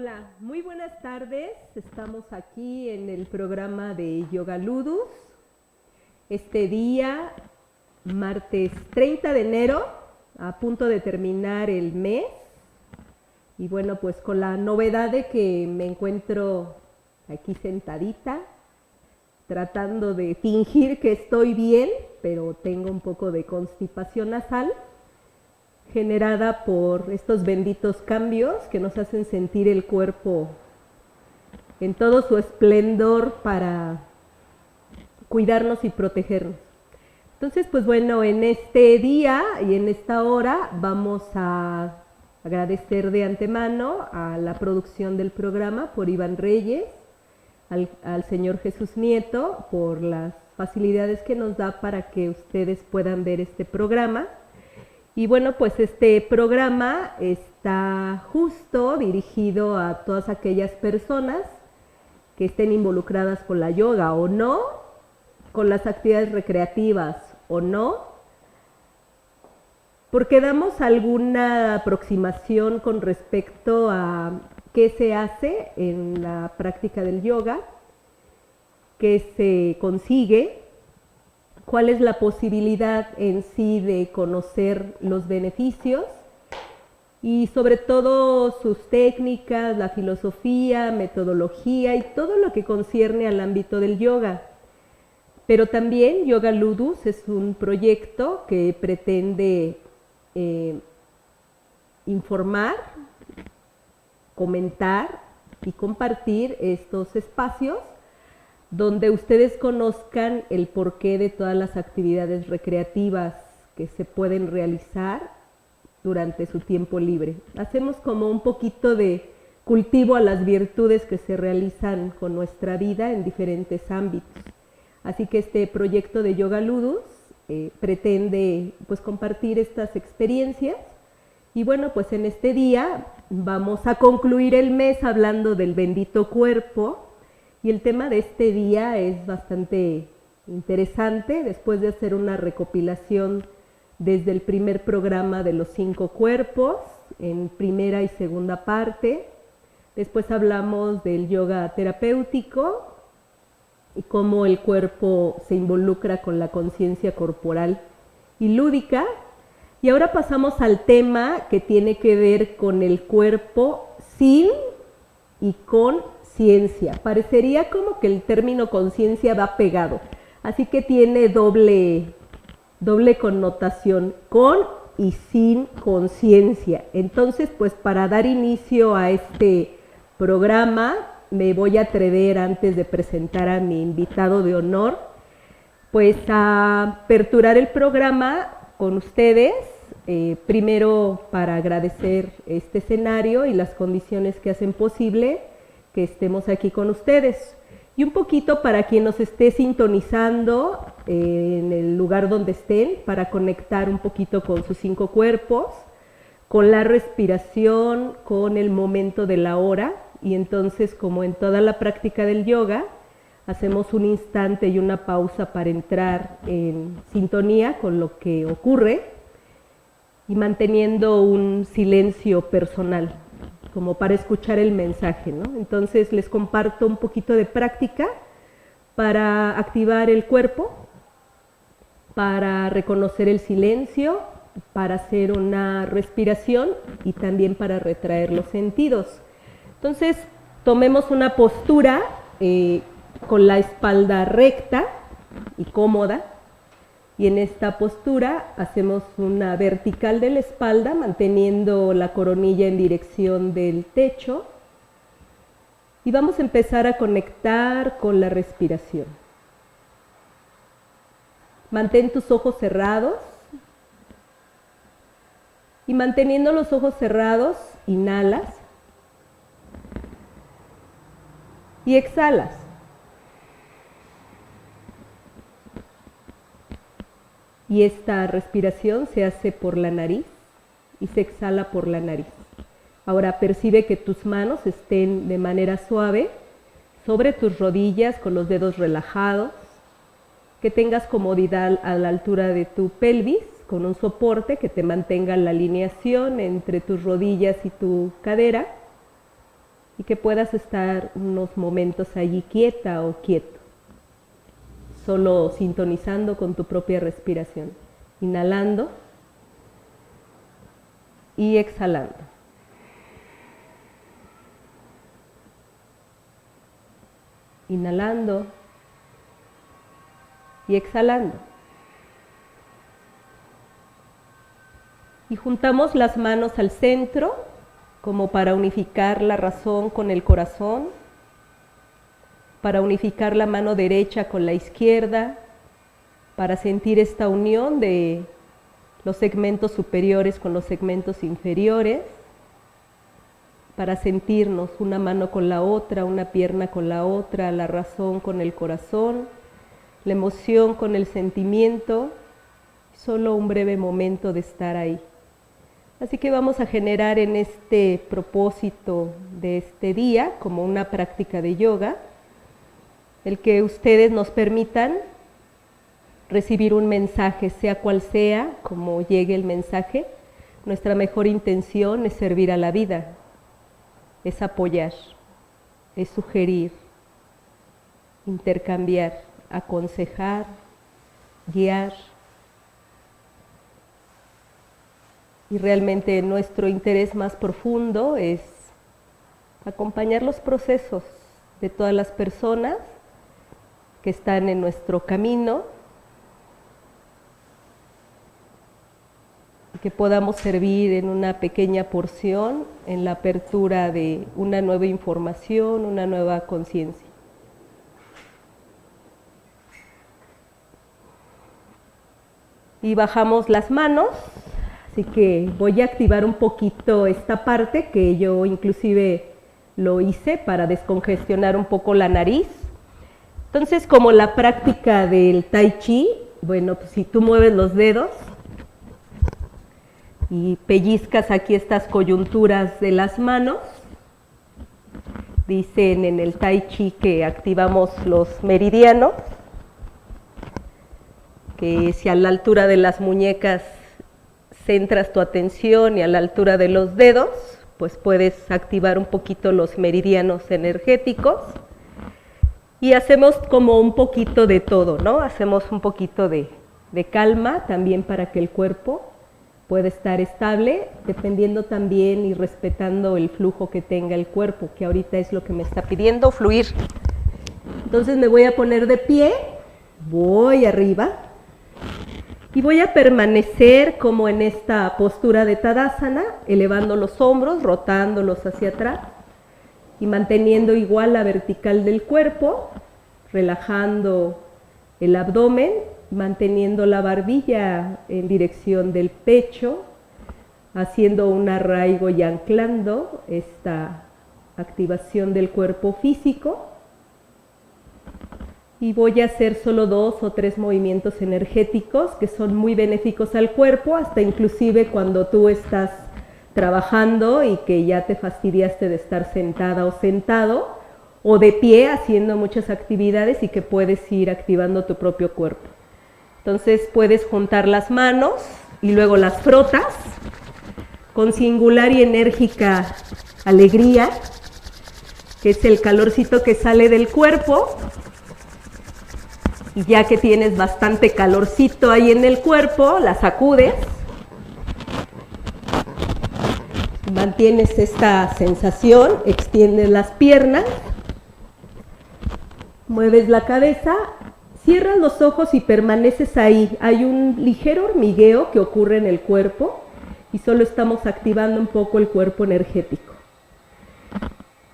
Hola, muy buenas tardes. Estamos aquí en el programa de Yoga Ludus. Este día, martes 30 de enero, a punto de terminar el mes. Y bueno, pues con la novedad de que me encuentro aquí sentadita, tratando de fingir que estoy bien, pero tengo un poco de constipación nasal, generada por estos benditos cambios que nos hacen sentir el cuerpo en todo su esplendor para cuidarnos y protegernos. Entonces, pues bueno, en este día y en esta hora vamos a agradecer de antemano a la producción del programa por Iván Reyes, al señor Jesús Nieto por las facilidades que nos da para que ustedes puedan ver este programa. Y bueno, pues este programa está justo dirigido a todas aquellas personas que estén involucradas con la yoga o no, con las actividades recreativas o no, porque damos alguna aproximación con respecto a qué se hace en la práctica del yoga, qué se consigue, cuál es la posibilidad en sí de conocer los beneficios y sobre todo sus técnicas, la filosofía, metodología y todo lo que concierne al ámbito del yoga. Pero también Yoga Ludus es un proyecto que pretende informar, comentar y compartir estos espacios donde ustedes conozcan el porqué de todas las actividades recreativas que se pueden realizar durante su tiempo libre. Hacemos como un poquito de cultivo a las virtudes que se realizan con nuestra vida en diferentes ámbitos. Así que este proyecto de Yoga Ludus pretende pues compartir estas experiencias y bueno, pues en este día vamos a concluir el mes hablando del bendito cuerpo. Y el tema de este día es bastante interesante, después de hacer una recopilación desde el primer programa de los 5 cuerpos, en primera y segunda parte. Después hablamos del yoga terapéutico y cómo el cuerpo se involucra con la conciencia corporal y lúdica. Y ahora pasamos al tema que tiene que ver con el cuerpo sin y con ciencia. Parecería como que el término conciencia va pegado, así que tiene doble connotación, con y sin conciencia. Entonces, pues para dar inicio a este programa, me voy a atrever, antes de presentar a mi invitado de honor, pues a aperturar el programa con ustedes, primero para agradecer este escenario y las condiciones que hacen posible que estemos aquí con ustedes. Y un poquito para quien nos esté sintonizando en el lugar donde estén, para conectar un poquito con sus 5 cuerpos, con la respiración, con el momento de la hora. Y entonces, como en toda la práctica del yoga, hacemos un instante y una pausa para entrar en sintonía con lo que ocurre y manteniendo un silencio personal, como para escuchar el mensaje, ¿no? Entonces les comparto un poquito de práctica para activar el cuerpo, para reconocer el silencio, para hacer una respiración y también para retraer los sentidos. Entonces tomemos una postura con la espalda recta y cómoda, y en esta postura hacemos una vertical de la espalda, manteniendo la coronilla en dirección del techo. Y vamos a empezar a conectar con la respiración. Mantén tus ojos cerrados. Y manteniendo los ojos cerrados, inhalas. Y exhalas. Y esta respiración se hace por la nariz y se exhala por la nariz. Ahora percibe que tus manos estén de manera suave sobre tus rodillas con los dedos relajados, que tengas comodidad a la altura de tu pelvis con un soporte que te mantenga la alineación entre tus rodillas y tu cadera. y que puedas estar unos momentos allí quieta o quieto, solo sintonizando con tu propia respiración, inhalando y exhalando. Inhalando y exhalando. Y juntamos las manos al centro como para unificar la razón con el corazón, para unificar la mano derecha con la izquierda, para sentir esta unión de los segmentos superiores con los segmentos inferiores, para sentirnos una mano con la otra, una pierna con la otra, la razón con el corazón, la emoción con el sentimiento, solo un breve momento de estar ahí. Así que vamos a generar en este propósito de este día, como una práctica de yoga, el que ustedes nos permitan recibir un mensaje, sea cual sea, como llegue el mensaje. Nuestra mejor intención es servir a la vida, es apoyar, es sugerir, intercambiar, aconsejar, guiar. Y realmente nuestro interés más profundo es acompañar los procesos de todas las personas que están en nuestro camino y que podamos servir en una pequeña porción en la apertura de una nueva información, una nueva conciencia. Y bajamos las manos. Así que voy a activar un poquito esta parte que yo inclusive lo hice para descongestionar un poco la nariz. Entonces, como la práctica del Tai Chi, bueno, pues si tú mueves los dedos y pellizcas aquí estas coyunturas de las manos, dicen en el Tai Chi que activamos los meridianos, que si a la altura de las muñecas centras tu atención y a la altura de los dedos, pues puedes activar un poquito los meridianos energéticos y hacemos como un poquito de todo, ¿no? Hacemos un poquito de calma también para que el cuerpo pueda estar estable, dependiendo también y respetando el flujo que tenga el cuerpo, que ahorita es lo que me está pidiendo, fluir. Entonces me voy a poner de pie, voy arriba, y voy a permanecer como en esta postura de Tadasana, elevando los hombros, rotándolos hacia atrás y manteniendo igual la vertical del cuerpo, relajando el abdomen, manteniendo la barbilla en dirección del pecho, haciendo un arraigo y anclando esta activación del cuerpo físico. Y voy a hacer solo 2 o 3 movimientos energéticos que son muy benéficos al cuerpo, hasta inclusive cuando tú estás trabajando y que ya te fastidiaste de estar sentada o sentado, o de pie haciendo muchas actividades y que puedes ir activando tu propio cuerpo. Entonces puedes juntar las manos y luego las frotas con singular y enérgica alegría, que es el calorcito que sale del cuerpo. Y ya que tienes bastante calorcito ahí en el cuerpo, la sacudes. Mantienes esta sensación, extiendes las piernas, mueves la cabeza, cierras los ojos y permaneces ahí. Hay un ligero hormigueo que ocurre en el cuerpo y solo estamos activando un poco el cuerpo energético.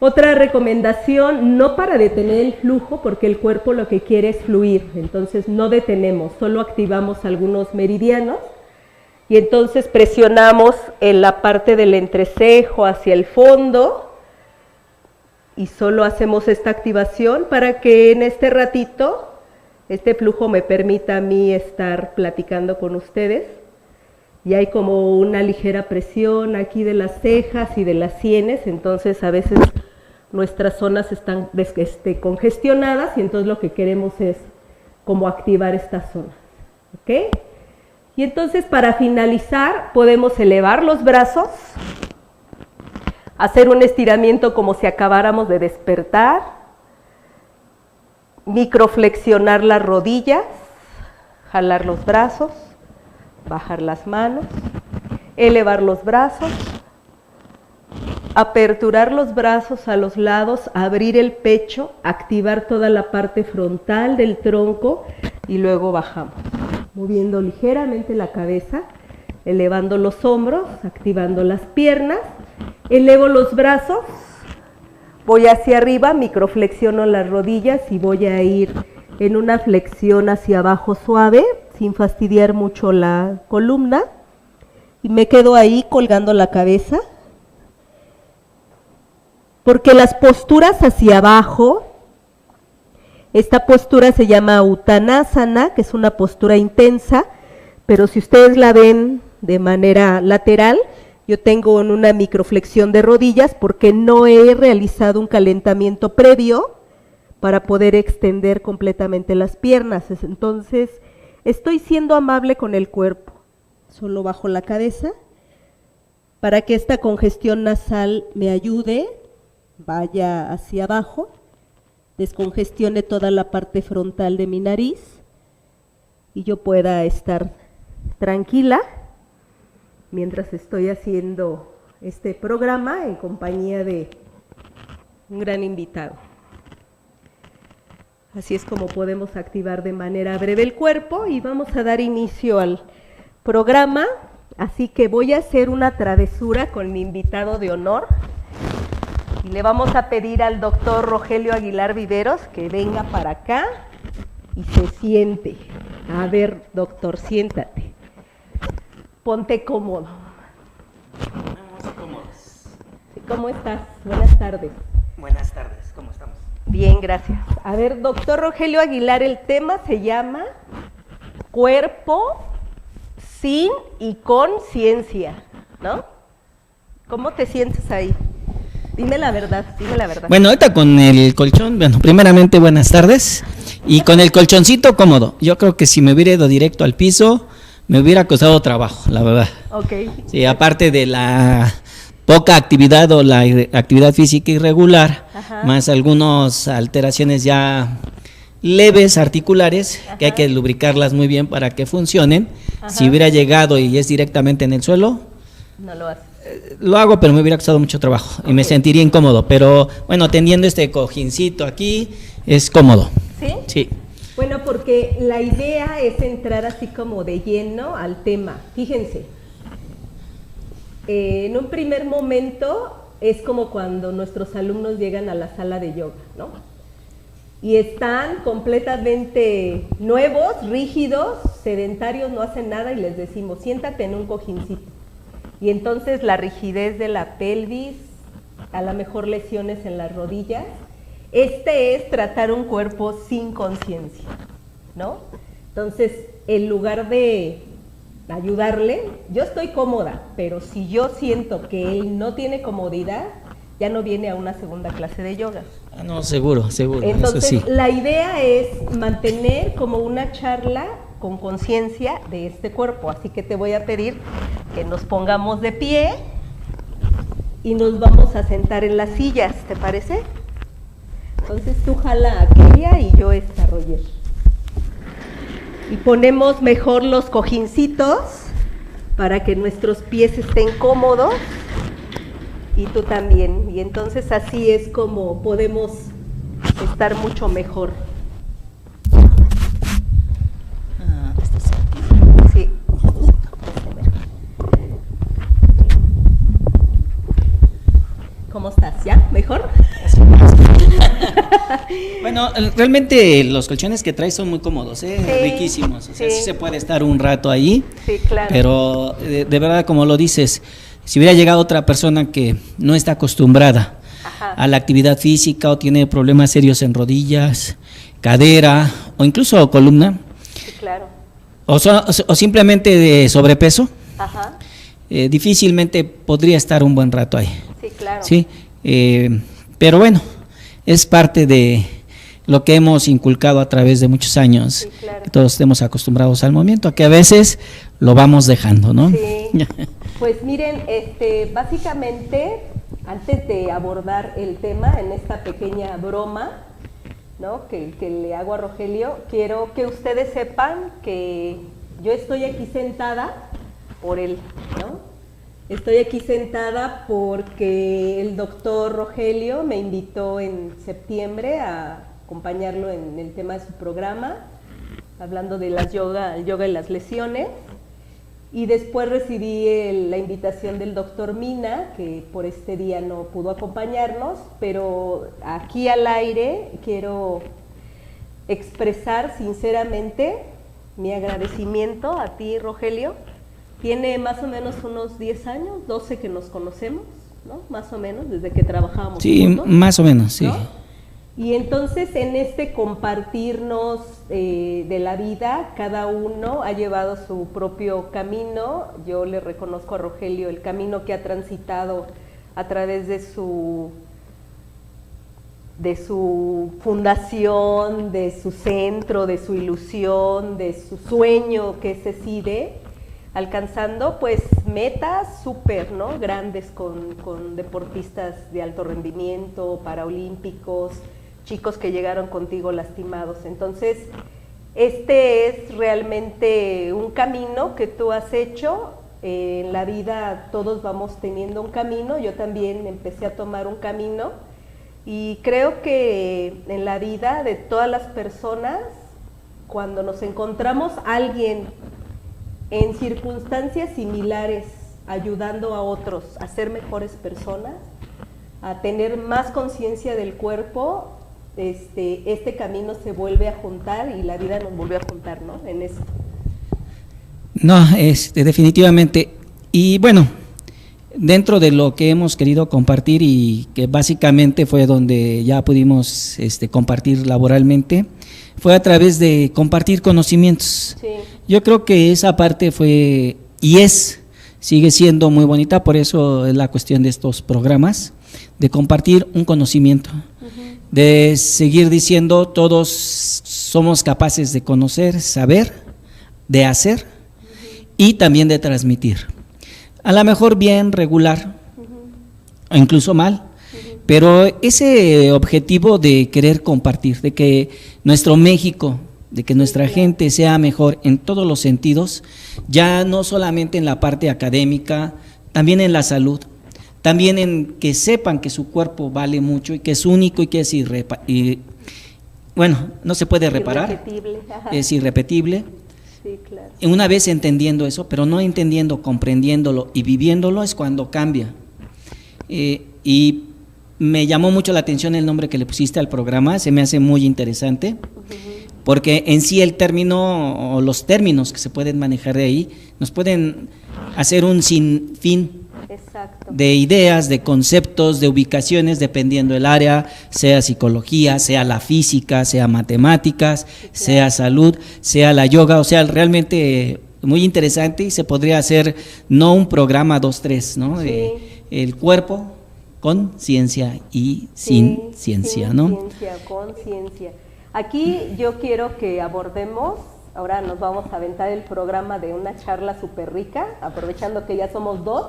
Otra recomendación, no para detener el flujo, porque el cuerpo lo que quiere es fluir, entonces no detenemos, solo activamos algunos meridianos y entonces presionamos en la parte del entrecejo hacia el fondo y solo hacemos esta activación para que en este ratito este flujo me permita a mí estar platicando con ustedes. Y hay como una ligera presión aquí de las cejas y de las sienes, entonces a veces nuestras zonas están congestionadas y entonces lo que queremos es como activar estas zonas, ¿ok? Y entonces para finalizar podemos elevar los brazos, Hacer un estiramiento como si acabáramos de despertar. Microflexionar las rodillas, jalar los brazos, bajar las manos, elevar los brazos, aperturar los brazos a los lados, abrir el pecho, activar toda la parte frontal del tronco y luego bajamos, moviendo ligeramente la cabeza, elevando los hombros, activando las piernas, elevo los brazos, voy hacia arriba, microflexiono las rodillas y voy a ir en una flexión hacia abajo suave, sin fastidiar mucho la columna, y me quedo ahí colgando la cabeza, porque las posturas hacia abajo, esta postura se llama Uttanasana, que es una postura intensa, pero si ustedes la ven de manera lateral, yo tengo en una microflexión de rodillas porque no he realizado un calentamiento previo para poder extender completamente las piernas. Entonces, estoy siendo amable con el cuerpo. Solo bajo la cabeza para que esta congestión nasal me ayude, vaya hacia abajo, descongestione toda la parte frontal de mi nariz y yo pueda estar tranquila mientras estoy haciendo este programa en compañía de un gran invitado. Así es como podemos activar de manera breve el cuerpo y vamos a dar inicio al programa. Así que voy a hacer una travesura con mi invitado de honor y le vamos a pedir al doctor Rogelio Aguilar Viveros que venga para acá y se siente. A ver, doctor, siéntate. Ponte cómodo. Vamos cómodos. ¿Cómo estás? Buenas tardes. Buenas tardes, ¿cómo estamos? Bien, gracias. A ver, doctor Rogelio Aguilar, el tema se llama cuerpo sin y con ciencia, ¿no? ¿Cómo te sientes ahí? Dime la verdad, dime la verdad. Bueno, ahorita con el colchón, bueno, primeramente buenas tardes. Y con el colchoncito cómodo. Yo creo que si me hubiera ido directo al piso, me hubiera costado trabajo, la verdad. Ok. Sí, aparte de la poca actividad o la actividad física irregular, Ajá. más algunas alteraciones ya leves, articulares, Ajá. que hay que lubricarlas muy bien para que funcionen. Ajá. Si hubiera llegado y es directamente en el suelo, No lo haces. lo hago, pero me hubiera costado mucho trabajo y me sentiría incómodo. Pero bueno, teniendo este cojincito aquí, es cómodo. ¿Sí? Sí. Bueno, porque la idea es entrar así como de lleno al tema. Fíjense, en un primer momento es como cuando nuestros alumnos llegan a la sala de yoga, ¿no? Y están completamente nuevos, rígidos, sedentarios, no hacen nada y les decimos, siéntate en un cojincito. Y entonces la rigidez de la pelvis, a lo mejor lesiones en las rodillas. Este es tratar un cuerpo sin conciencia, ¿no? Entonces, en lugar de ayudarle, yo estoy cómoda, pero si yo siento que él no tiene comodidad, ya no viene a una segunda clase de yoga. Ah, no, seguro, seguro. Entonces, eso sí. la idea es mantener como una charla con conciencia de este cuerpo. Así que te voy a pedir que nos pongamos de pie y nos vamos a sentar en las sillas, ¿te parece? Entonces tú jala a aquella y yo esta, Roger. Y ponemos mejor los cojincitos para que nuestros pies estén cómodos y tú también. Y entonces así es como podemos estar mucho mejor. Sí. ¿Cómo estás? ¿Ya? ¿Mejor? Bueno, realmente los colchones que traes son muy cómodos, Sí, riquísimos. O sea, sí. sí se puede estar un rato ahí. Sí, claro. Pero de verdad, como lo dices, si hubiera llegado otra persona que no está acostumbrada Ajá. a la actividad física o tiene problemas serios en rodillas, cadera o incluso columna, Sí, claro. o simplemente de sobrepeso, Ajá. difícilmente podría estar un buen rato ahí. Sí, claro. Sí, pero bueno, es parte de lo que hemos inculcado a través de muchos años. Sí, claro. Que todos estemos acostumbrados al movimiento, a que a veces lo vamos dejando, ¿no? Sí. Pues miren, básicamente antes de abordar el tema en esta pequeña broma, ¿no?, que le hago a Rogelio, quiero que ustedes sepan que yo estoy aquí sentada por él, ¿no? Estoy aquí sentada porque el doctor Rogelio me invitó en septiembre a acompañarlo en el tema de su programa, hablando de el yoga y las lesiones. Y después recibí la invitación del doctor Mina, que por este día no pudo acompañarnos, pero aquí al aire quiero expresar sinceramente mi agradecimiento a ti, Rogelio. Tiene más o menos unos 10 años, 12 que nos conocemos, ¿no? Más o menos, desde que trabajábamos juntos. Sí, más o menos, sí. ¿No? Y entonces en este compartirnos de la vida, cada uno ha llevado su propio camino. Yo le reconozco a Rogelio el camino que ha transitado a través de su fundación, de su centro, de su ilusión, de su sueño que es CECIDE, alcanzando pues metas súper, ¿no?, grandes con deportistas de alto rendimiento, paraolímpicos, chicos que llegaron contigo lastimados. Entonces, este es realmente un camino que tú has hecho. En la vida todos vamos teniendo un camino, yo también empecé a tomar un camino y creo que en la vida de todas las personas, cuando nos encontramos a alguien en circunstancias similares, ayudando a otros a ser mejores personas, a tener más conciencia del cuerpo, este camino se vuelve a juntar y la vida nos vuelve a juntar, ¿no?, en eso. No, definitivamente. Y bueno, dentro de lo que hemos querido compartir y que básicamente fue donde ya pudimos compartir laboralmente, fue a través de compartir conocimientos. Sí. Yo creo que esa parte fue y sigue siendo muy bonita, por eso es la cuestión de estos programas, de compartir un conocimiento, de seguir diciendo todos somos capaces de conocer, saber, de hacer y también de transmitir. A lo mejor bien, regular, o incluso mal, pero ese objetivo de querer compartir, de que nuestro México, de que nuestra gente sea mejor en todos los sentidos, ya no solamente en la parte académica, también en la salud, también en que sepan que su cuerpo vale mucho y que es único y que es no se puede reparar, es irrepetible. Sí, claro. Una vez entendiendo eso, pero no entendiendo, comprendiéndolo y viviéndolo es cuando cambia. Y me llamó mucho la atención el nombre que le pusiste al programa, se me hace muy interesante, porque en sí el término o los términos que se pueden manejar de ahí nos pueden hacer un sinfín de ideas, de conceptos, de ubicaciones, dependiendo del área, sea psicología, sea la física, sea matemáticas, sea salud, sea la yoga, o sea, realmente muy interesante y se podría hacer no un programa 2, 3, ¿no? Sí. El cuerpo con ciencia y sin ciencia, ¿no? Ciencia, con ciencia. Aquí yo quiero que abordemos, ahora nos vamos a aventar el programa de una charla súper rica, aprovechando que ya somos 2,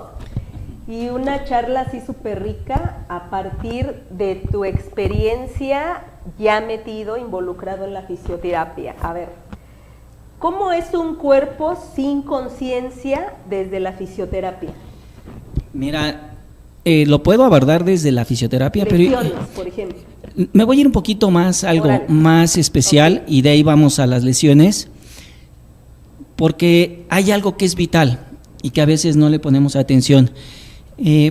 y una charla así súper rica a partir de tu experiencia ya metido, involucrado en la fisioterapia. A ver, ¿cómo es un cuerpo sin conciencia desde la fisioterapia? Mira, lo puedo abordar desde la fisioterapia, lesiones, pero por ejemplo. Me voy a ir un poquito más, algo más especial, y de ahí vamos a las lesiones, porque hay algo que es vital y que a veces no le ponemos atención.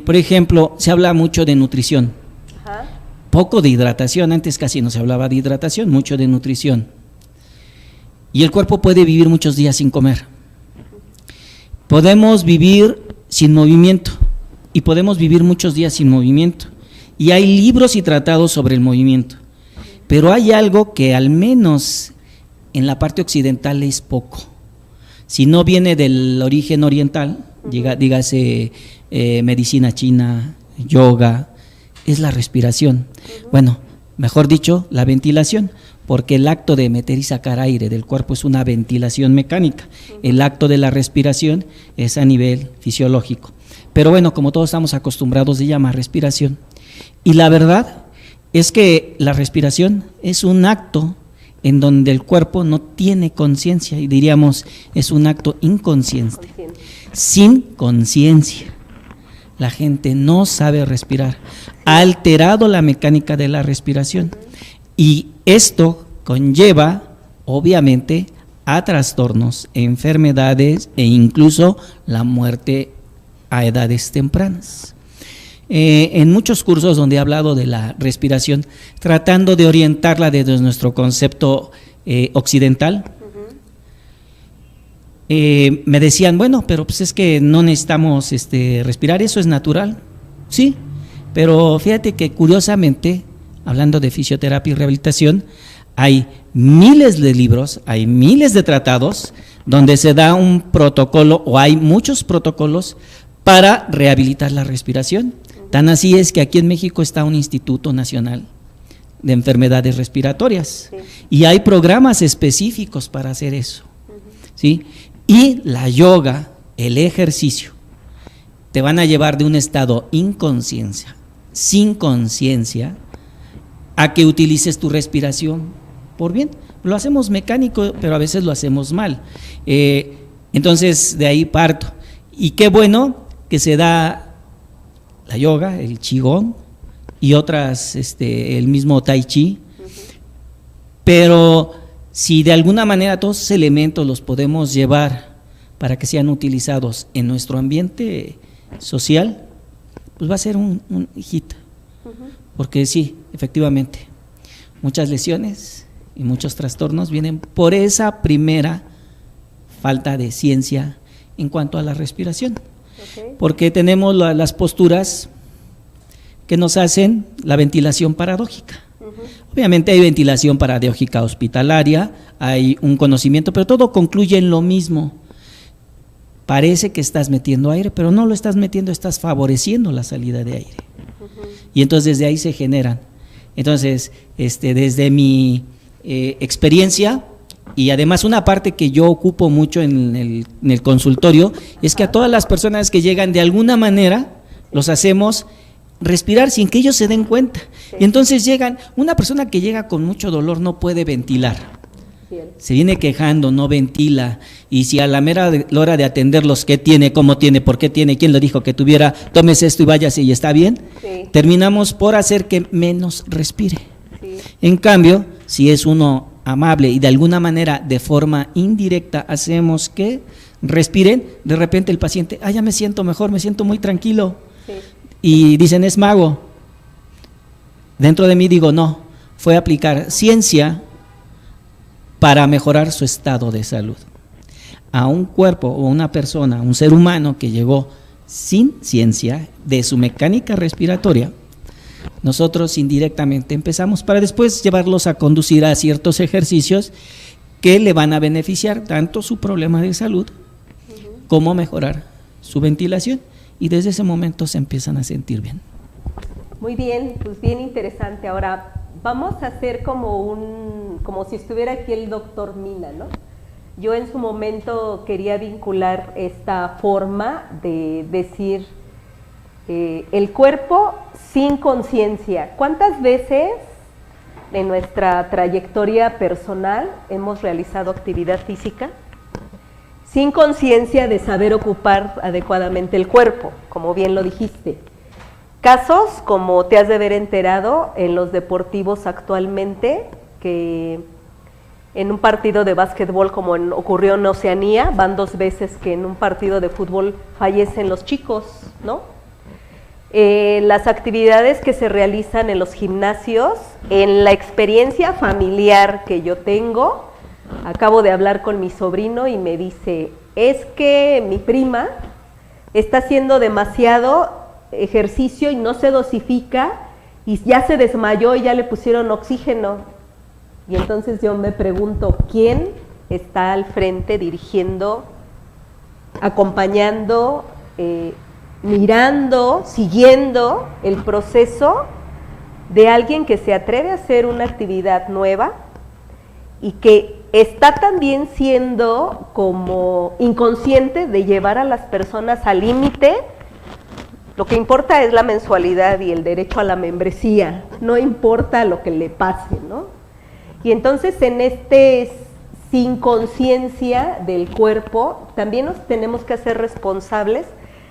Por ejemplo, se habla mucho de nutrición, poco de hidratación, antes casi no se hablaba de hidratación, mucho de nutrición. Y el cuerpo puede vivir muchos días sin comer. Podemos vivir sin movimiento y podemos vivir muchos días sin movimiento. Y hay libros y tratados sobre el movimiento, pero hay algo que al menos en la parte occidental es poco. Si no viene del origen oriental, dígase medicina china, yoga, es la respiración. Bueno, mejor dicho, la ventilación, porque el acto de meter y sacar aire del cuerpo es una ventilación mecánica. El acto de la respiración es a nivel fisiológico. pero bueno, como todos estamos acostumbrados, se llama respiración. Y la verdad es que la respiración es un acto en donde el cuerpo no tiene conciencia, y diríamos, es un acto inconsciente, sin conciencia. La gente no sabe respirar, ha alterado la mecánica de la respiración, y esto conlleva, obviamente, a trastornos, enfermedades e incluso la muerte a edades tempranas. En muchos cursos donde he hablado de la respiración, tratando de orientarla desde nuestro concepto occidental, me decían, bueno, pero pues es que no necesitamos respirar, eso es natural. Sí, pero fíjate que curiosamente, hablando de fisioterapia y rehabilitación, hay miles de libros, hay miles de tratados donde se da un protocolo, o hay muchos protocolos para rehabilitar la respiración. Tan así es que aquí en México está un Instituto Nacional de Enfermedades Respiratorias, sí, y hay programas específicos para hacer eso, ¿sí? Y la yoga, el ejercicio, te van a llevar de un estado inconsciencia, sin conciencia, a que utilices tu respiración por bien. Lo hacemos mecánico, pero a veces lo hacemos mal. Entonces, de ahí parto. Y qué bueno que se da la yoga, el qigong y otras, el mismo tai chi, pero si de alguna manera todos esos elementos los podemos llevar para que sean utilizados en nuestro ambiente social, pues va a ser un hit, porque sí, efectivamente, muchas lesiones y muchos trastornos vienen por esa primera falta de ciencia en cuanto a la respiración. Porque tenemos las posturas que nos hacen la ventilación paradójica. Obviamente hay ventilación paradójica hospitalaria, hay un conocimiento, pero todo concluye en lo mismo. Parece que estás metiendo aire, pero no lo estás metiendo, estás favoreciendo la salida de aire. Y entonces desde ahí se generan. Entonces, desde mi experiencia, y además una parte que yo ocupo mucho en el consultorio, es que a todas las personas que llegan de alguna manera, los hacemos respirar sin que ellos se den cuenta. Sí. Y entonces una persona que llega con mucho dolor no puede ventilar. Bien. Se viene quejando, no ventila, y si a la mera hora de atenderlos, ¿qué tiene, cómo tiene, por qué tiene, quién lo dijo que tuviera, tómese esto y váyase y está bien? Sí. Terminamos por hacer que menos respire. Sí. En cambio, si es uno amable y de alguna manera de forma indirecta hacemos que respiren, de repente el paciente, ya me siento mejor, me siento muy tranquilo, sí, y dicen es mago. Dentro de mí digo no, fue aplicar ciencia para mejorar su estado de salud. A un cuerpo o una persona, un ser humano que llegó sin ciencia de su mecánica respiratoria, nosotros indirectamente empezamos para después llevarlos a conducir a ciertos ejercicios que le van a beneficiar tanto su problema de salud como mejorar su ventilación, y desde ese momento se empiezan a sentir bien. Muy bien, pues bien interesante. Ahora vamos a hacer como si estuviera aquí el doctor Mina, ¿no? Yo en su momento quería vincular esta forma de decir el cuerpo sin conciencia. ¿Cuántas veces en nuestra trayectoria personal hemos realizado actividad física sin conciencia de saber ocupar adecuadamente el cuerpo, como bien lo dijiste? Casos como te has de haber enterado en los deportivos actualmente, que en un partido de básquetbol como ocurrió en Oceanía, van 2 veces que en un partido de fútbol fallecen los chicos, ¿no? Las actividades que se realizan en los gimnasios, en la experiencia familiar que yo tengo, acabo de hablar con mi sobrino y me dice, es que mi prima está haciendo demasiado ejercicio y no se dosifica y ya se desmayó y ya le pusieron oxígeno. Y entonces yo me pregunto, ¿quién está al frente dirigiendo, acompañando, mirando, siguiendo el proceso de alguien que se atreve a hacer una actividad nueva y que está también siendo como inconsciente de llevar a las personas al límite Lo que importa es la mensualidad y el derecho a la membresía, no importa lo que le pase, ¿no? Y entonces en este sin conciencia del cuerpo, también nos tenemos que hacer responsables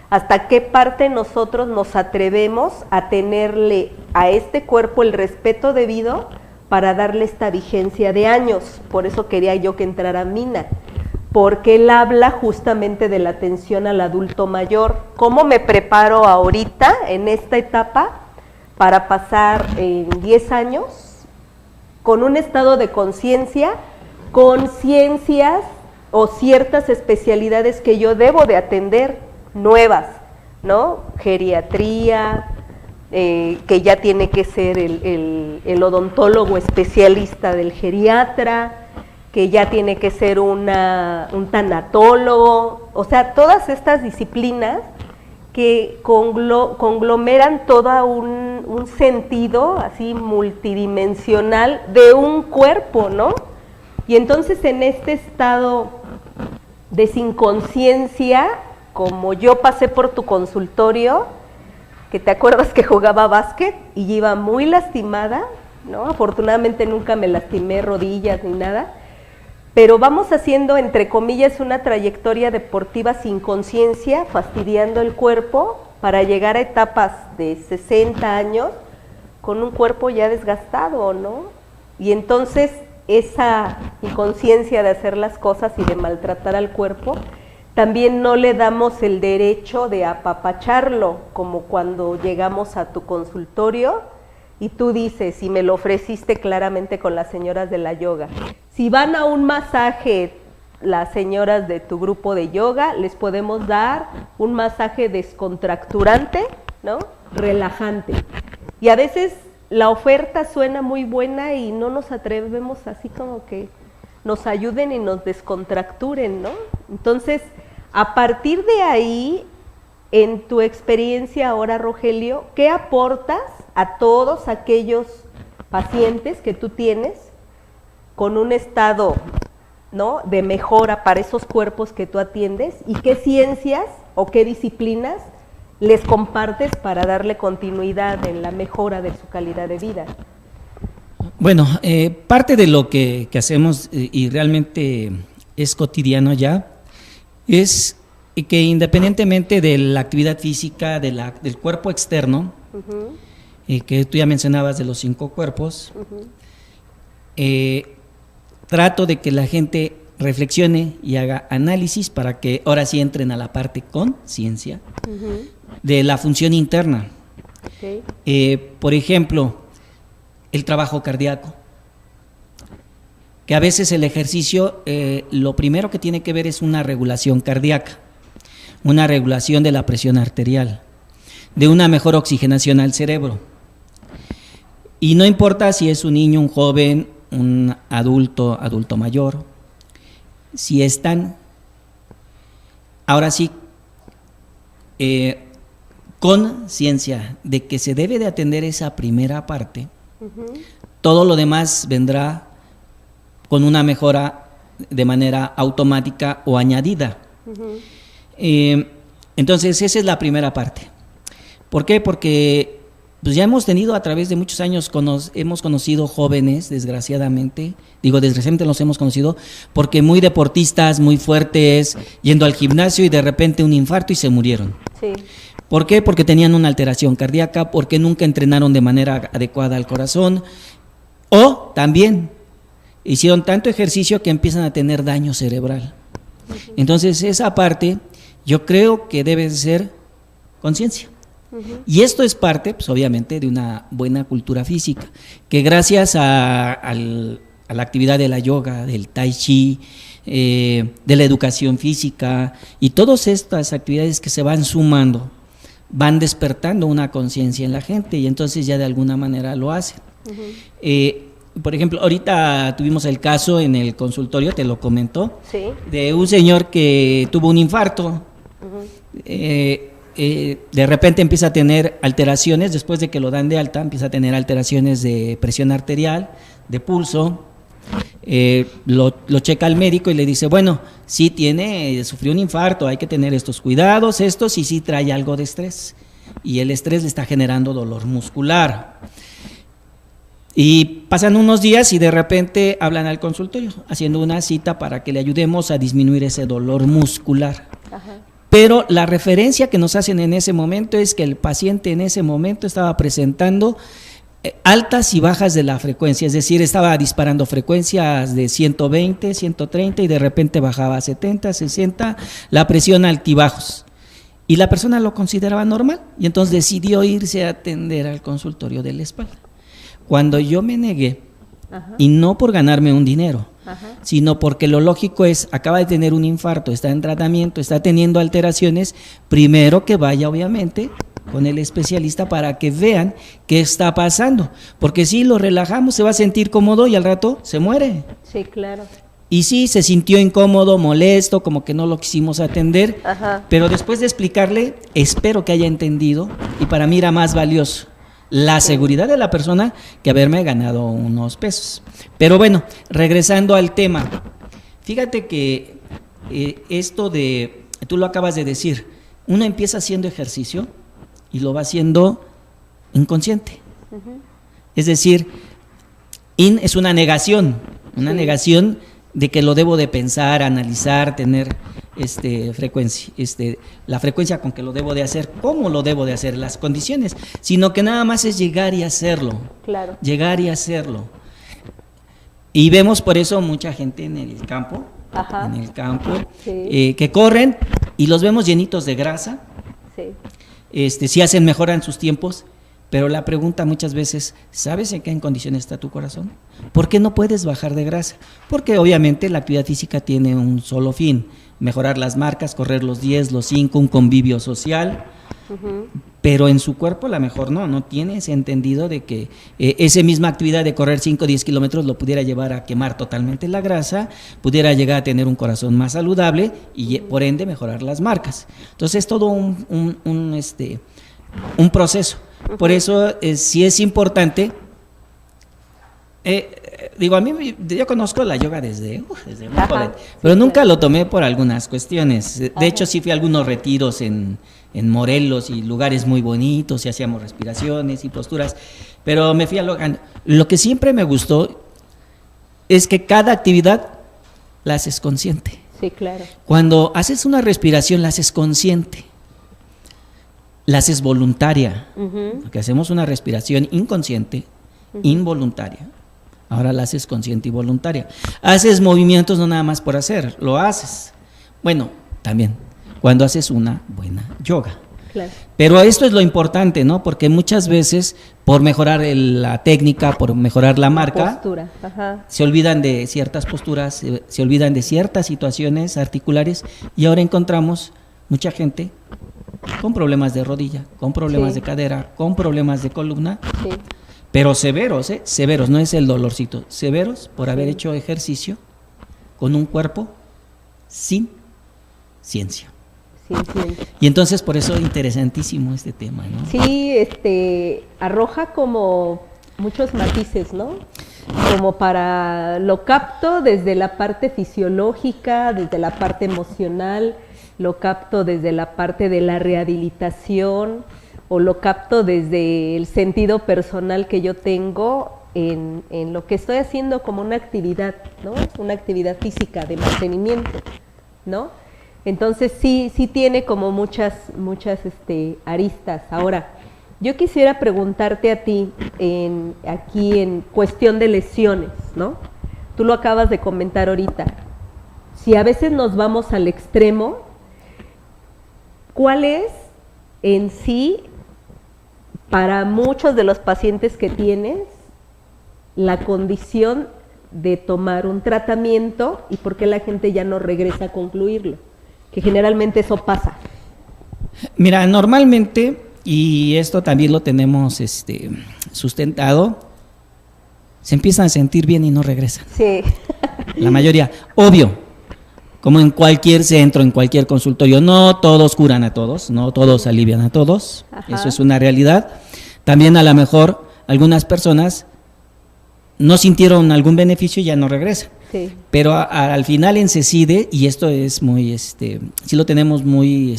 hasta qué parte nosotros nos atrevemos a tenerle a este cuerpo el respeto debido para darle esta vigencia de años. Por eso quería yo que entrara Mina, porque él habla justamente de la atención al adulto mayor. ¿Cómo me preparo ahorita, en esta etapa, para pasar en 10 años con un estado de conciencia, con ciencias o ciertas especialidades que yo debo de atender, nuevas, ¿no? Geriatría, que ya tiene que ser el odontólogo especialista del geriatra, que ya tiene que ser un tanatólogo, o sea, todas estas disciplinas que conglomeran todo un sentido así multidimensional de un cuerpo, ¿no? Y entonces en este estado de inconsciencia, como yo pasé por tu consultorio, que te acuerdas que jugaba básquet y iba muy lastimada, ¿no? Afortunadamente nunca me lastimé rodillas ni nada, pero vamos haciendo, entre comillas, una trayectoria deportiva sin conciencia, fastidiando el cuerpo para llegar a etapas de 60 años con un cuerpo ya desgastado, ¿no? Y entonces esa inconsciencia de hacer las cosas y de maltratar al cuerpo, también no le damos el derecho de apapacharlo, como cuando llegamos a tu consultorio y tú dices, y me lo ofreciste claramente con las señoras de la yoga, si van a un masaje las señoras de tu grupo de yoga, les podemos dar un masaje descontracturante, ¿no? Relajante. Y a veces la oferta suena muy buena y no nos atrevemos así como que nos ayuden y nos descontracturen, ¿no? Entonces, a partir de ahí, en tu experiencia ahora, Rogelio, ¿qué aportas a todos aquellos pacientes que tú tienes con un estado, ¿no?, de mejora para esos cuerpos que tú atiendes? ¿Y qué ciencias o qué disciplinas les compartes para darle continuidad en la mejora de su calidad de vida? Bueno, parte de lo que hacemos y realmente es cotidiano ya, es que independientemente de la actividad física, del cuerpo externo, que tú ya mencionabas de los 5 cuerpos, trato de que la gente reflexione y haga análisis para que ahora sí entren a la parte conciencia de la función interna. Por ejemplo, el trabajo cardíaco, que a veces el ejercicio, lo primero que tiene que ver es una regulación cardíaca, una regulación de la presión arterial, de una mejor oxigenación al cerebro. Y no importa si es un niño, un joven, un adulto mayor, si están, ahora sí, con ciencia de que se debe de atender esa primera parte, todo lo demás vendrá con una mejora de manera automática o añadida. Entonces esa es la primera parte. ¿Por qué? Porque pues ya hemos tenido a través de muchos años, hemos conocido jóvenes, desgraciadamente los hemos conocido, porque muy deportistas, muy fuertes, yendo al gimnasio y de repente un infarto y se murieron. Sí. ¿Por qué? Porque tenían una alteración cardíaca, porque nunca entrenaron de manera adecuada al corazón, o también hicieron tanto ejercicio que empiezan a tener daño cerebral. Entonces esa parte yo creo que debe ser conciencia. Y esto es parte, pues obviamente, de una buena cultura física, que gracias a la actividad de la yoga, del tai chi, de la educación física y todas estas actividades que se van sumando, van despertando una conciencia en la gente y entonces ya de alguna manera lo hacen. Por ejemplo, ahorita tuvimos el caso en el consultorio, te lo comentó, ¿Sí? de un señor que tuvo un infarto. De repente empieza a tener alteraciones, después de que lo dan de alta, empieza a tener alteraciones de presión arterial, de pulso. Lo checa el médico y le dice, bueno, sí sufrió un infarto, hay que tener estos cuidados, y sí trae algo de estrés. y el estrés le está generando dolor muscular. Y pasan unos días y de repente hablan al consultorio, haciendo una cita para que le ayudemos a disminuir ese dolor muscular. Ajá. Pero la referencia que nos hacen en ese momento es que el paciente en ese momento estaba presentando altas y bajas de la frecuencia, es decir, estaba disparando frecuencias de 120, 130 y de repente bajaba a 70, 60, la presión altibajos. Y la persona lo consideraba normal y entonces decidió irse a atender al consultorio de la espalda. Cuando yo me negué, ajá, y no por ganarme un dinero, ajá, sino porque lo lógico es, acaba de tener un infarto, está en tratamiento, está teniendo alteraciones, primero que vaya obviamente con el especialista para que vean qué está pasando, porque si lo relajamos se va a sentir cómodo y al rato se muere. Sí, claro. Y sí, se sintió incómodo, molesto, como que no lo quisimos atender, ajá, pero después de explicarle, espero que haya entendido, y para mí era más valioso la seguridad de la persona que haberme ganado unos pesos. Pero bueno, regresando al tema, fíjate que esto de, tú lo acabas de decir, uno empieza haciendo ejercicio y lo va haciendo inconsciente. Uh-huh. Es decir, es una negación, negación de que lo debo de pensar, analizar, tener frecuencia, la frecuencia con que lo debo de hacer, cómo lo debo de hacer, las condiciones, sino que nada más es llegar y hacerlo. Claro. Llegar y hacerlo. Y vemos por eso mucha gente en el campo, ajá, en el campo, sí, que corren y los vemos llenitos de grasa. Sí. Sí hacen, mejoran sus tiempos, pero la pregunta muchas veces, ¿sabes en qué condición está tu corazón? ¿Por qué no puedes bajar de grasa? Porque obviamente la actividad física tiene un solo fin, mejorar las marcas, correr los 10, los 5, un convivio social, uh-huh, pero en su cuerpo a lo mejor no tiene ese entendido de que esa misma actividad de correr 5 o 10 kilómetros lo pudiera llevar a quemar totalmente la grasa, pudiera llegar a tener un corazón más saludable y por ende mejorar las marcas. Entonces es todo un proceso. Por eso sí es importante, digo, a mí yo conozco la yoga desde muy joven, pero sí, nunca lo tomé por algunas cuestiones. De ajá, hecho sí fui a algunos retiros en Morelos y lugares muy bonitos y hacíamos respiraciones y posturas, pero me fui a lo que siempre me gustó es que cada actividad la haces consciente. Sí, claro. Cuando haces una respiración la haces consciente. La haces voluntaria, uh-huh, porque hacemos una respiración inconsciente, uh-huh, involuntaria. Ahora la haces consciente y voluntaria. Haces movimientos no nada más por hacer, lo haces. Bueno, también cuando haces una buena yoga. Claro. Pero esto es lo importante, ¿no? Porque muchas veces por mejorar la técnica, por mejorar la marca, postura, ajá, se olvidan de ciertas posturas, se olvidan de ciertas situaciones articulares y ahora encontramos mucha gente con problemas de rodilla, con problemas sí, de cadera, con problemas de columna, sí, pero severos, severos, no es el dolorcito, severos por haber hecho ejercicio con un cuerpo sin ciencia. Sin ciencia. Y entonces por eso interesantísimo este tema, ¿no? Sí, arroja como muchos matices, ¿no? Como para, lo capto desde la parte fisiológica, desde la parte emocional, lo capto desde la parte de la rehabilitación o lo capto desde el sentido personal que yo tengo en lo que estoy haciendo como una actividad, ¿no? Una actividad física de mantenimiento, ¿no? Entonces sí tiene como muchas aristas. Ahora, yo quisiera preguntarte a ti aquí en cuestión de lesiones, ¿no? Tú lo acabas de comentar ahorita. Si a veces nos vamos al extremo, ¿cuál es en sí, para muchos de los pacientes que tienes, la condición de tomar un tratamiento y por qué la gente ya no regresa a concluirlo? Que generalmente eso pasa. Mira, normalmente, y esto también lo tenemos sustentado, se empiezan a sentir bien y no regresan. Sí. La mayoría, obvio. Como en cualquier centro, en cualquier consultorio, no todos curan a todos, no todos alivian a todos, ajá, eso es una realidad. También a lo mejor algunas personas no sintieron algún beneficio y ya no regresan. Sí. Pero al final en CECIDE, y esto es muy, sí lo tenemos muy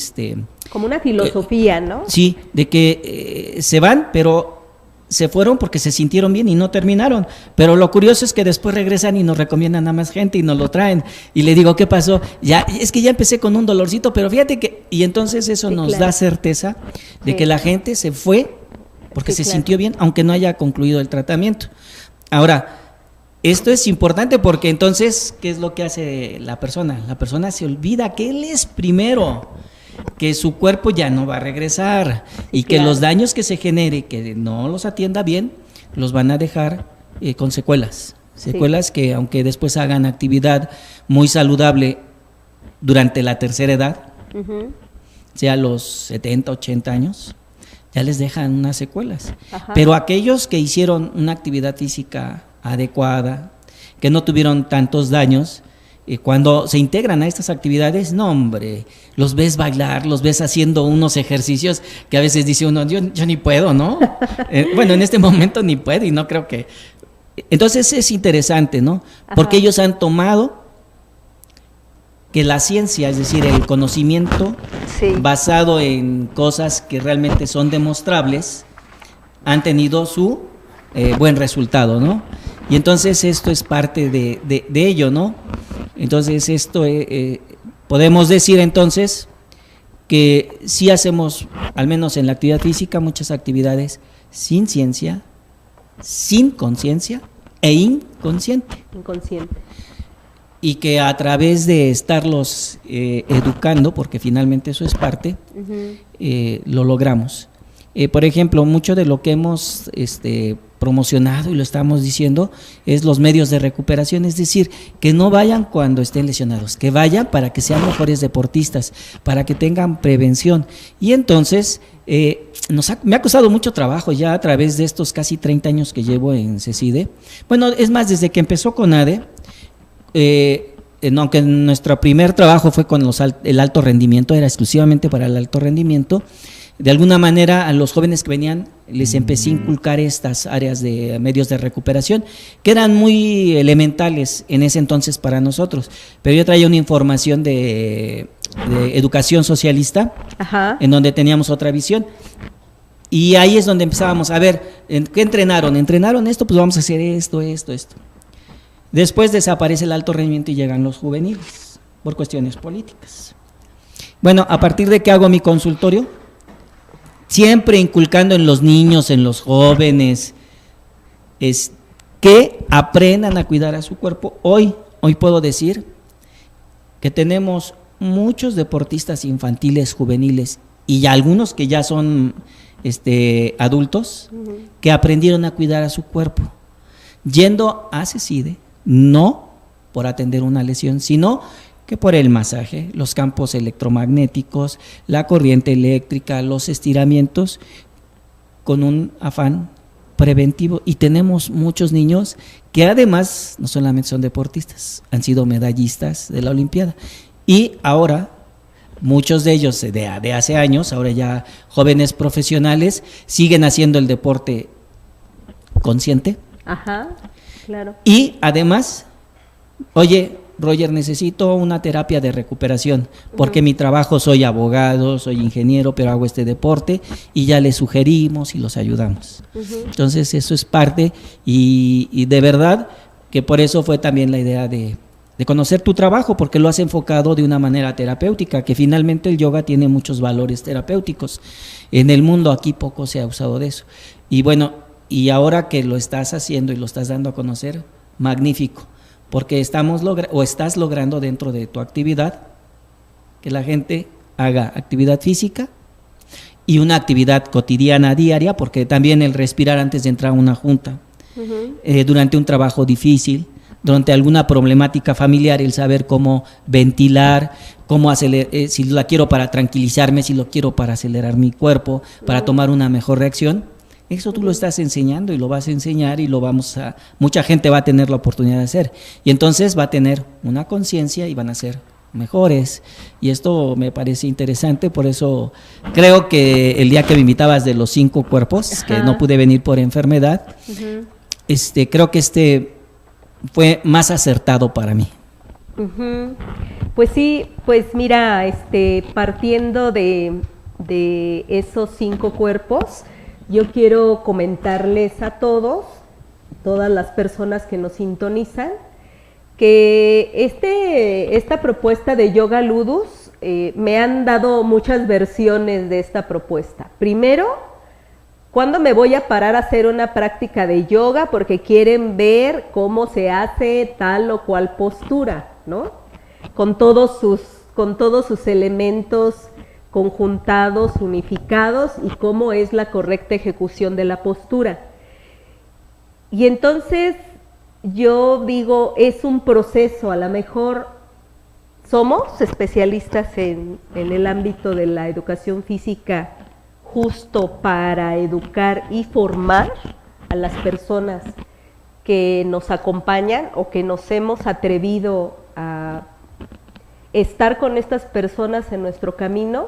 Como una filosofía, ¿no? Sí, de que se van, pero se fueron porque se sintieron bien y no terminaron. Pero lo curioso es que después regresan y nos recomiendan a más gente y nos lo traen. Y le digo, ¿qué pasó? Ya, es que ya empecé con un dolorcito, pero fíjate que... Y entonces eso Sí, nos claro. da certeza de Sí. que la gente se fue porque Sí, se claro. sintió bien, aunque no haya concluido el tratamiento. Ahora, esto es importante porque entonces, ¿qué es lo que hace la persona? La persona se olvida que él es primero, que su cuerpo ya no va a regresar y que claro. los daños que se genere, que no los atienda bien, los van a dejar con secuelas. Secuelas que aunque después hagan actividad muy saludable durante la tercera edad, Ujú. sea los 70, 80 años, ya les dejan unas secuelas. Ajá. Pero aquellos que hicieron una actividad física adecuada, que no tuvieron tantos daños, cuando se integran a estas actividades, no hombre, los ves bailar, los ves haciendo unos ejercicios que a veces dice uno, yo ni puedo, ¿no? Bueno, en este momento ni puedo y no creo que... Entonces es interesante, ¿no? Porque Ajá. ellos han tomado que la ciencia, es decir, el conocimiento Sí. basado en cosas que realmente son demostrables, han tenido su buen resultado, ¿no? Y entonces esto es parte de ello, ¿no? Entonces esto, podemos decir entonces que sí hacemos, al menos en la actividad física, muchas actividades sin ciencia, sin conciencia e inconsciente. Inconsciente. Y que a través de estarlos educando, porque finalmente eso es parte, Ujú. lo logramos. Por ejemplo, mucho de lo que hemos promocionado y lo estamos diciendo es los medios de recuperación, es decir, que no vayan cuando estén lesionados, que vayan para que sean mejores deportistas, para que tengan prevención. Y entonces, me ha costado mucho trabajo ya a través de estos casi 30 años que llevo en CECIDE. Bueno, es más, desde que empezó CONADE, aunque nuestro primer trabajo fue con el alto rendimiento, era exclusivamente para el alto rendimiento, de alguna manera a los jóvenes que venían les empecé a inculcar estas áreas de medios de recuperación que eran muy elementales en ese entonces para nosotros, pero yo traía una información de educación socialista. Ajá. En donde teníamos otra visión. Y ahí es donde empezábamos a ver, ¿qué entrenaron? ¿Entrenaron esto? Pues vamos a hacer esto. Después desaparece el alto rendimiento y llegan los juveniles, por cuestiones políticas. Bueno, a partir de que hago mi consultorio, siempre inculcando en los niños, en los jóvenes, es que aprendan a cuidar a su cuerpo. Hoy puedo decir que tenemos muchos deportistas infantiles, juveniles, y ya algunos que ya son adultos, Ujú. que aprendieron a cuidar a su cuerpo, yendo a CECIDE, no por atender una lesión, sino que por el masaje, los campos electromagnéticos, la corriente eléctrica, los estiramientos, con un afán preventivo. Y tenemos muchos niños que además no solamente son deportistas, han sido medallistas de la Olimpiada. Y ahora, muchos de ellos de hace años, ahora ya jóvenes profesionales, siguen haciendo el deporte consciente. Ajá. Claro. Y además, oye, Roger, necesito una terapia de recuperación, porque mi trabajo, soy abogado, soy ingeniero, pero hago este deporte, y ya les sugerimos y los ayudamos. Ujú. Entonces eso es parte, y de verdad que por eso fue también la idea de conocer tu trabajo, porque lo has enfocado de una manera terapéutica, que finalmente el yoga tiene muchos valores terapéuticos. En el mundo aquí poco se ha usado de eso. Y bueno, y ahora que lo estás haciendo y lo estás dando a conocer, magnífico, porque estás logrando dentro de tu actividad que la gente haga actividad física y una actividad cotidiana, diaria, porque también el respirar antes de entrar a una junta, Ujú. durante un trabajo difícil, durante alguna problemática familiar, el saber cómo ventilar, cómo acelerar, si la quiero para tranquilizarme, si lo quiero para acelerar mi cuerpo, para tomar una mejor reacción. Eso tú lo estás enseñando y lo vas a enseñar y mucha gente va a tener la oportunidad de hacer. Y entonces va a tener una conciencia y van a ser mejores. Y esto me parece interesante, por eso creo que el día que me invitabas de los 5 cuerpos, que no pude venir por enfermedad, Ujú. creo que fue más acertado para mí. Ujú. Pues sí, pues mira, partiendo de de esos 5 cuerpos, yo quiero comentarles a todos, todas las personas que nos sintonizan, que esta propuesta de Yoga Ludus, me han dado muchas versiones de esta propuesta. Primero, ¿cuándo me voy a parar a hacer una práctica de yoga? Porque quieren ver cómo se hace tal o cual postura, ¿no? Con todos sus elementos conjuntados, unificados, y cómo es la correcta ejecución de la postura. Y entonces yo digo, es un proceso, a lo mejor somos especialistas en el ámbito de la educación física justo para educar y formar a las personas que nos acompañan o que nos hemos atrevido a estar con estas personas en nuestro camino.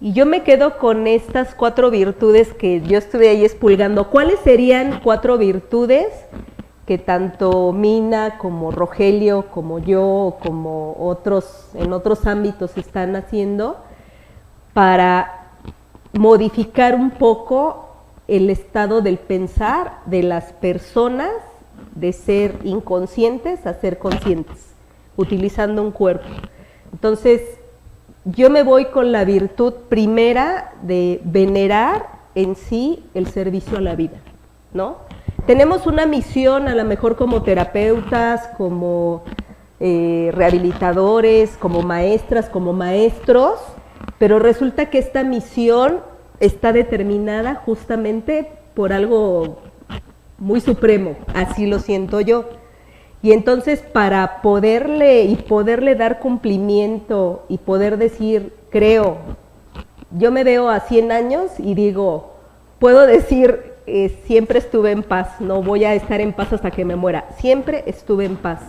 Y yo me quedo con estas 4 virtudes que yo estuve ahí expulgando. ¿Cuáles serían 4 virtudes que tanto Mina como Rogelio, como yo, como otros en otros ámbitos están haciendo para modificar un poco el estado del pensar de las personas, de ser inconscientes a ser conscientes, utilizando un cuerpo? Entonces, yo me voy con la virtud primera de venerar en sí el servicio a la vida, ¿no? Tenemos una misión, a lo mejor como terapeutas, como rehabilitadores, como maestras, como maestros, pero resulta que esta misión está determinada justamente por algo muy supremo, así lo siento yo. Y entonces para poderle dar cumplimiento y poder decir, creo, yo me veo a 100 años y digo, puedo decir, siempre estuve en paz, no voy a estar en paz hasta que me muera, siempre estuve en paz,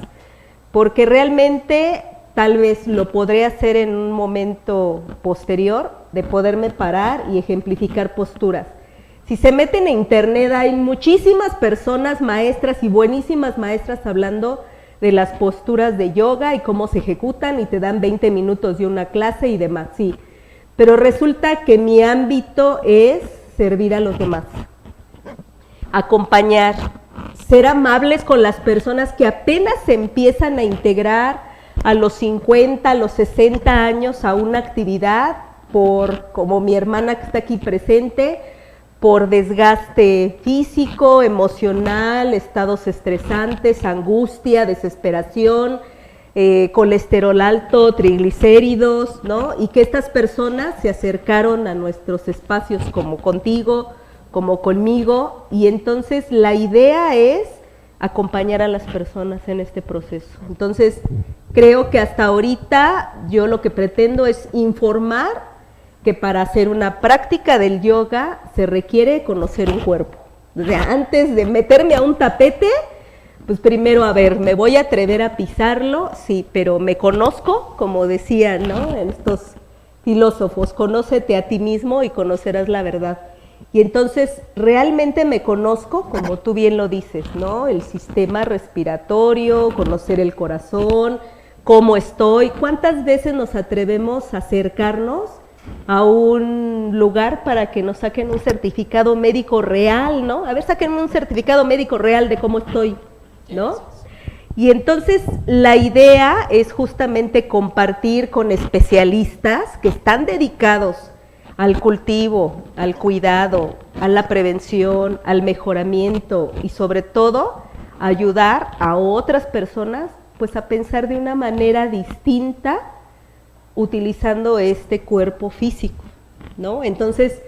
porque realmente tal vez lo podré hacer en un momento posterior de poderme parar y ejemplificar posturas. Si se meten en internet hay muchísimas personas, maestras y buenísimas maestras hablando de las posturas de yoga y cómo se ejecutan y te dan 20 minutos de una clase y demás, sí. Pero resulta que mi ámbito es servir a los demás, acompañar, ser amables con las personas que apenas se empiezan a integrar a los 50, a los 60 años a una actividad como mi hermana que está aquí presente, por desgaste físico, emocional, estados estresantes, angustia, desesperación, colesterol alto, triglicéridos, ¿no? Y que estas personas se acercaron a nuestros espacios como contigo, como conmigo, y entonces la idea es acompañar a las personas en este proceso. Entonces, creo que hasta ahorita yo lo que pretendo es informar que para hacer una práctica del yoga se requiere conocer un cuerpo. O sea, antes de meterme a un tapete, pues primero, a ver, me voy a atrever a pisarlo, sí, pero me conozco, como decían, ¿no? En estos filósofos, conócete a ti mismo y conocerás la verdad. Y entonces realmente me conozco, como tú bien lo dices, ¿no? El sistema respiratorio, conocer el corazón, cómo estoy, cuántas veces nos atrevemos a acercarnos a un lugar para que nos saquen un certificado médico real, ¿no? A ver, sáquenme un certificado médico real de cómo estoy, ¿no? Y entonces la idea es justamente compartir con especialistas que están dedicados al cultivo, al cuidado, a la prevención, al mejoramiento y sobre todo ayudar a otras personas pues a pensar de una manera distinta utilizando este cuerpo físico, ¿no? Entonces,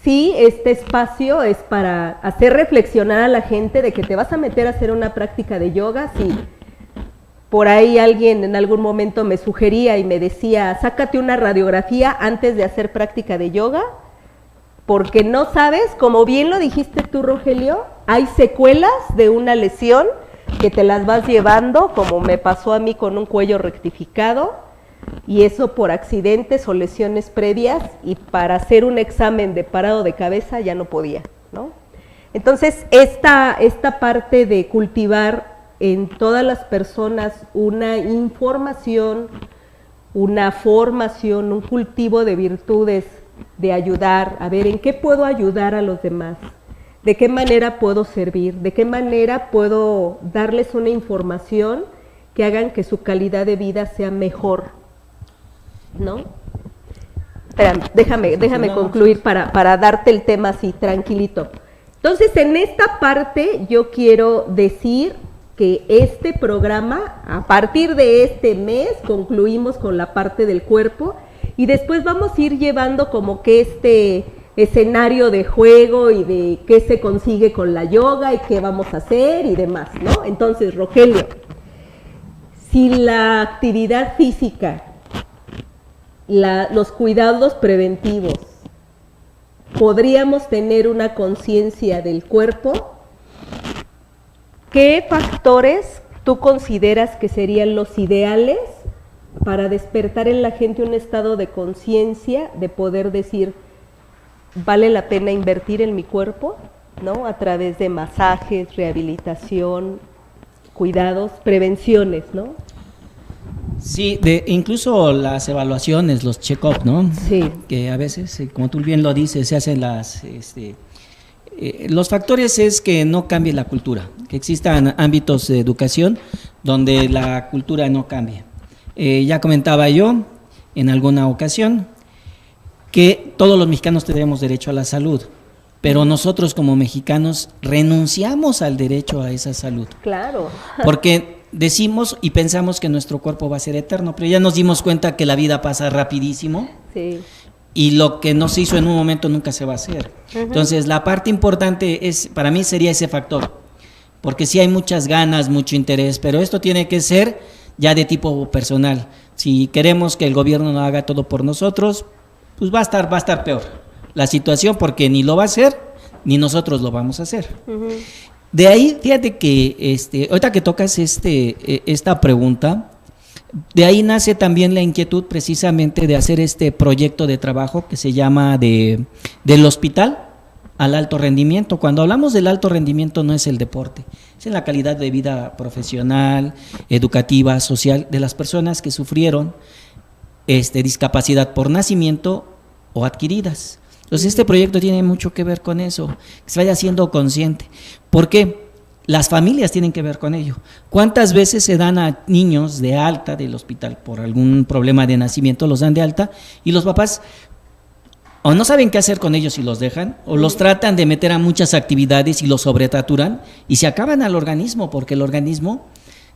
sí, este espacio es para hacer reflexionar a la gente de que te vas a meter a hacer una práctica de yoga. Sí, por ahí alguien en algún momento me sugería y me decía, sácate una radiografía antes de hacer práctica de yoga, porque no sabes, como bien lo dijiste tú, Rogelio, hay secuelas de una lesión que te las vas llevando, como me pasó a mí con un cuello rectificado, y eso por accidentes o lesiones previas, y para hacer un examen de parado de cabeza ya no podía, ¿no? Entonces, esta parte de cultivar en todas las personas una información, una formación, un cultivo de virtudes, de ayudar, a ver, ¿en qué puedo ayudar a los demás? ¿De qué manera puedo servir? ¿De qué manera puedo darles una información que hagan que su calidad de vida sea mejor? ¿No? Espérame, déjame concluir para darte el tema así, tranquilito. Entonces, en esta parte yo quiero decir que este programa, a partir de este mes, concluimos con la parte del cuerpo y después vamos a ir llevando como que este escenario de juego y de qué se consigue con la yoga y qué vamos a hacer y demás, ¿no? Entonces, Rogelio, si la actividad física, los cuidados preventivos, podríamos tener una conciencia del cuerpo, ¿qué factores tú consideras que serían los ideales para despertar en la gente un estado de conciencia, de poder decir, vale la pena invertir en mi cuerpo, ¿no? A través de masajes, rehabilitación, cuidados, prevenciones, ¿no? Sí, incluso las evaluaciones, los check-up, ¿no? Sí. Que a veces, como tú bien lo dices, se hacen los factores es que no cambie la cultura, que existan ámbitos de educación donde la cultura no cambie. Ya comentaba yo en alguna ocasión que todos los mexicanos tenemos derecho a la salud, pero nosotros como mexicanos renunciamos al derecho a esa salud. Claro. Porque decimos y pensamos que nuestro cuerpo va a ser eterno, pero ya nos dimos cuenta que la vida pasa rapidísimo. Sí. Y lo que no se hizo en un momento nunca se va a hacer. Entonces, la parte importante para mí sería ese factor, porque sí hay muchas ganas, mucho interés, pero esto tiene que ser ya de tipo personal. Si queremos que el gobierno no haga todo por nosotros, pues va a estar peor la situación, porque ni lo va a hacer, ni nosotros lo vamos a hacer. De ahí, fíjate que ahorita que tocas esta pregunta, de ahí nace también la inquietud precisamente de hacer este proyecto de trabajo que se llama del hospital al alto rendimiento. Cuando hablamos del alto rendimiento no es el deporte, es en la calidad de vida profesional, educativa, social de las personas que sufrieron discapacidad por nacimiento o adquiridas. Entonces este proyecto tiene mucho que ver con eso, que se vaya siendo consciente. ¿Por qué? Las familias tienen que ver con ello. ¿Cuántas veces se dan a niños de alta del hospital por algún problema de nacimiento, los dan de alta y los papás o no saben qué hacer con ellos si los dejan, o los tratan de meter a muchas actividades y los sobresaturan y se acaban al organismo, porque el organismo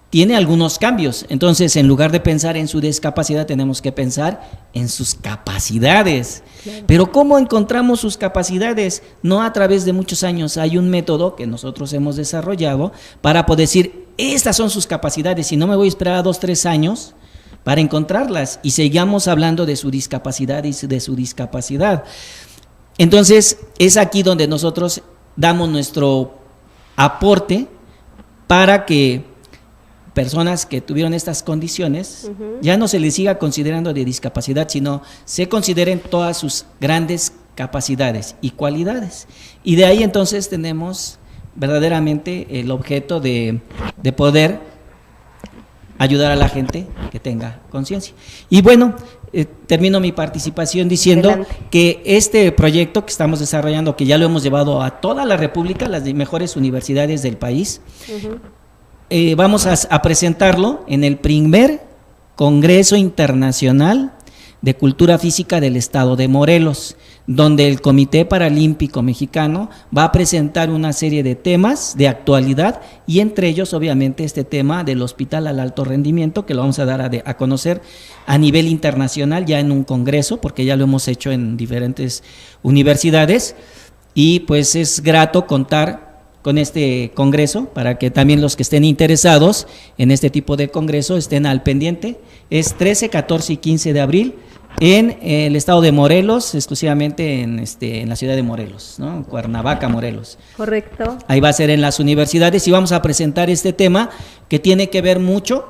tiene algunos cambios? Entonces, en lugar de pensar en su discapacidad, tenemos que pensar en sus capacidades. Claro. Pero ¿cómo encontramos sus capacidades? No a través de muchos años. Hay un método que nosotros hemos desarrollado para poder decir, estas son sus capacidades, y no me voy a esperar a 2, 3 años para encontrarlas, y sigamos hablando de su discapacidad y de su discapacidad. Entonces, es aquí donde nosotros damos nuestro aporte para que personas que tuvieron estas condiciones, ya no se les siga considerando de discapacidad, sino se consideren todas sus grandes capacidades y cualidades. Y de ahí entonces tenemos verdaderamente el objeto de poder ayudar a la gente que tenga conciencia. Y bueno, termino mi participación diciendo Adelante. Que este proyecto que estamos desarrollando, que ya lo hemos llevado a toda la República, las mejores universidades del país, vamos a presentarlo en el primer Congreso Internacional de Cultura Física del Estado de Morelos, donde el Comité Paralímpico Mexicano va a presentar una serie de temas de actualidad, y entre ellos obviamente este tema del hospital al alto rendimiento, que lo vamos a dar a conocer a nivel internacional ya en un congreso, porque ya lo hemos hecho en diferentes universidades, y pues es grato contar con este congreso para que también los que estén interesados en este tipo de congreso estén al pendiente. Es 13, 14 y 15 de abril en el estado de Morelos, exclusivamente en la ciudad de Morelos, ¿no? En Cuernavaca, Morelos. Correcto. Ahí va a ser en las universidades, y vamos a presentar este tema que tiene que ver mucho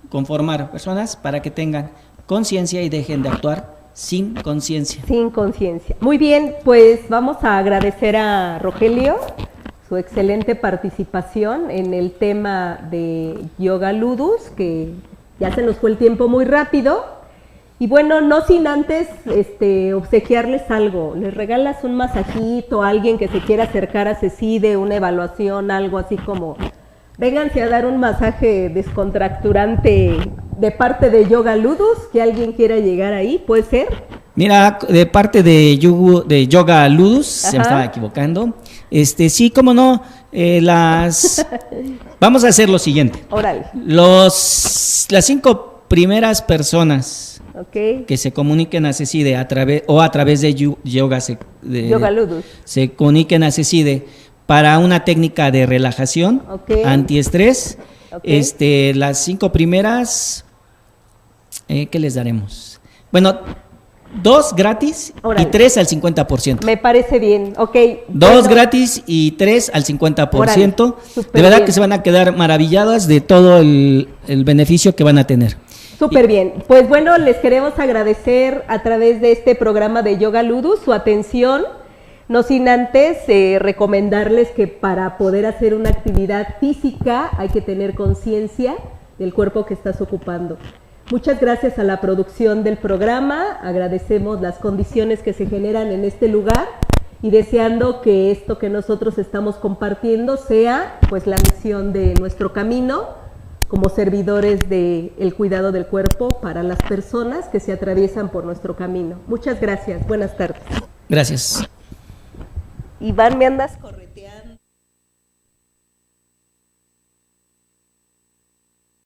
con formar personas para que tengan conciencia y dejen de actuar sin conciencia. Sin conciencia. Muy bien, pues vamos a agradecer a Rogelio su excelente participación en el tema de Yoga Ludus, que Ya se nos fue el tiempo muy rápido. Y bueno, no sin antes obsequiarles algo. Les regalas un masajito a alguien que se quiera acercar a CECIDE, una evaluación, algo así como, vénganse a dar un masaje descontracturante de parte de Yoga Ludus, que alguien quiera llegar ahí, ¿puede ser? Mira, de parte de Yoga Ludus, se me estaba equivocando. Sí, cómo no, vamos a hacer lo siguiente. Órale. Las 5 primeras personas que se comuniquen a CECIDE a través de Yoga Ludus, se comuniquen a CECIDE para una técnica de relajación antiestrés. Las 5 primeras, ¿qué les daremos? Bueno, 2 gratis. Órale. Y 3 al 50%. Me parece bien, ok. 2 gratis y 3 al 50%. Órale, de verdad bien. Que se van a quedar maravilladas de todo el beneficio que van a tener. Súper bien. Pues bueno, les queremos agradecer a través de este programa de Yoga Ludus su atención, no sin antes recomendarles que para poder hacer una actividad física hay que tener conciencia del cuerpo que estás ocupando. Muchas gracias a la producción del programa, agradecemos las condiciones que se generan en este lugar y deseando que esto que nosotros estamos compartiendo sea pues la misión de nuestro camino como servidores del cuidado del cuerpo para las personas que se atraviesan por nuestro camino. Muchas gracias, buenas tardes. Gracias. Iván, ¿me andas corriendo?